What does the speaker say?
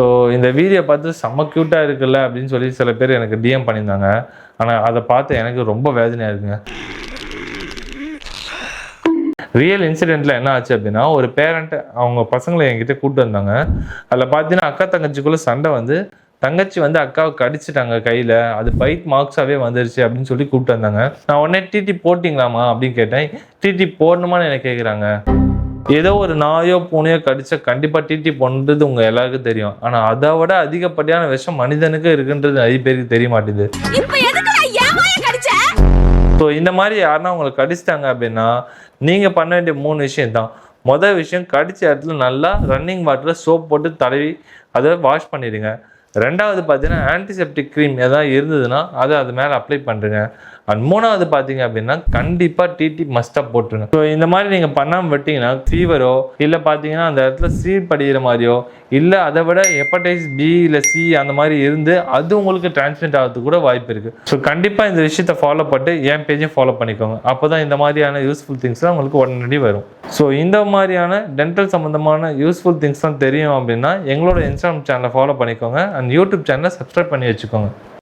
So இந்த video பார்த்து செம்ம க்யூட்டாக இருக்குல்ல அப்படின்னு சொல்லி சில பேர் எனக்கு டிஎம் பண்ணியிருந்தாங்க. ஆனால் அதை பார்த்து எனக்கு ரொம்ப வேதனையாக இருக்குங்க. ரியல் இன்சிடென்ட்ல என்ன ஆச்சு அப்படின்னா, ஒரு பேரண்ட் அவங்க பசங்களை என்கிட்ட கூப்பிட்டு வந்தாங்க. அதில் பார்த்தீங்கன்னா அக்கா தங்கச்சிக்குள்ள சண்டை வந்து தங்கச்சி வந்து அக்காவை கடிச்சிட்டாங்க கையில், அது பைட் மார்க்ஸாகவே வந்துருச்சு அப்படின்னு சொல்லி கூப்பிட்டு வந்தாங்க. நான் உடனே டிடி போட்டிங்களாமா அப்படின்னு கேட்டேன். டிடி போடணுமான்னு எனக்கு கேட்குறாங்க. ஏதோ ஒரு நாயோ பூனையோ கடிச்சா கண்டிப்பாக டிடி போன்றது உங்கள் எல்லாருக்கும் தெரியும். ஆனால் அதை விட அதிகப்படியான விஷம் மனிதனுக்கு இருக்குன்றது நிறைய பேருக்கு தெரிய மாட்டேது. ஸோ இந்த மாதிரி யாருன்னா உங்களை கடிச்சிட்டாங்க அப்படின்னா நீங்கள் பண்ண வேண்டிய 3 விஷயம் தான். மொதல் விஷயம், கடிச்ச இடத்துல நல்லா ரன்னிங் வாட்டரில் சோப் போட்டு தடவி அதை வாஷ் பண்ணிடுங்க. 2வது பார்த்தீங்கன்னா ஆன்டிசெப்டிக் க்ரீம் எதாவது இருந்ததுன்னா அதை அது மேலே அப்ளை பண்ணுறேங்க. அண்ட் 3வது பார்த்தீங்க அப்படின்னா கண்டிப்பாக டிடி மஸ்ட்டாக போட்டுருங்க. ஸோ இந்த மாதிரி நீங்கள் பண்ணாமல் விட்டிங்கன்னா ஃபீவரோ இல்லை பார்த்தீங்கன்னா அந்த இடத்துல சீல் படிக்கிற மாதிரியோ இல்லை அதை விட ஹெப்படைட்டிஸ் பி இல்லை சி அந்த மாதிரி இருந்து அது உங்களுக்கு டிரான்ஸ்மிட் ஆகிறதுக்கு கூட வாய்ப்பு இருக்குது. ஸோ கண்டிப்பாக இந்த விஷயத்தை ஃபாலோ பண்ணிட்டு என் பேஜையும் ஃபாலோ பண்ணிக்கோங்க. அப்போ தான் இந்த மாதிரியான யூஸ்ஃபுல் திங்ஸ்லாம் உங்களுக்கு உடனடி வரும். ஸோ இந்த மாதிரியான டென்டல் சம்மந்தமான யூஸ்ஃபுல் திங்ஸ்லாம் தெரியும் அப்படின்னா எங்களோட இன்ஸ்டாகிராம் சேனலை ஃபாலோ பண்ணிக்கோங்க அண்ட் யூடியூப் சேனலை சப்ஸ்கிரைப் பண்ணி வச்சுக்கோங்க.